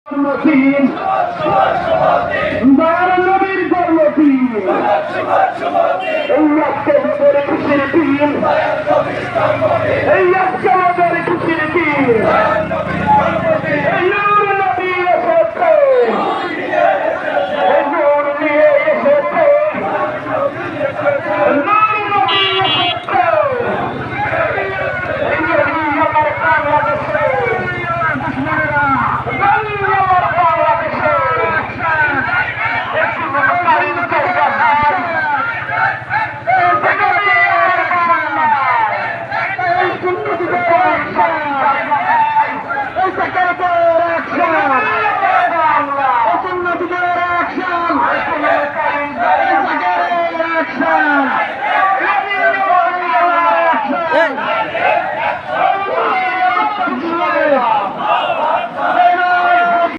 জন্মদিন দয়ার নবীর জন্মদিন এই আজকে আমাদের খুশির দিন এই আজকে আমাদের খুশির দিন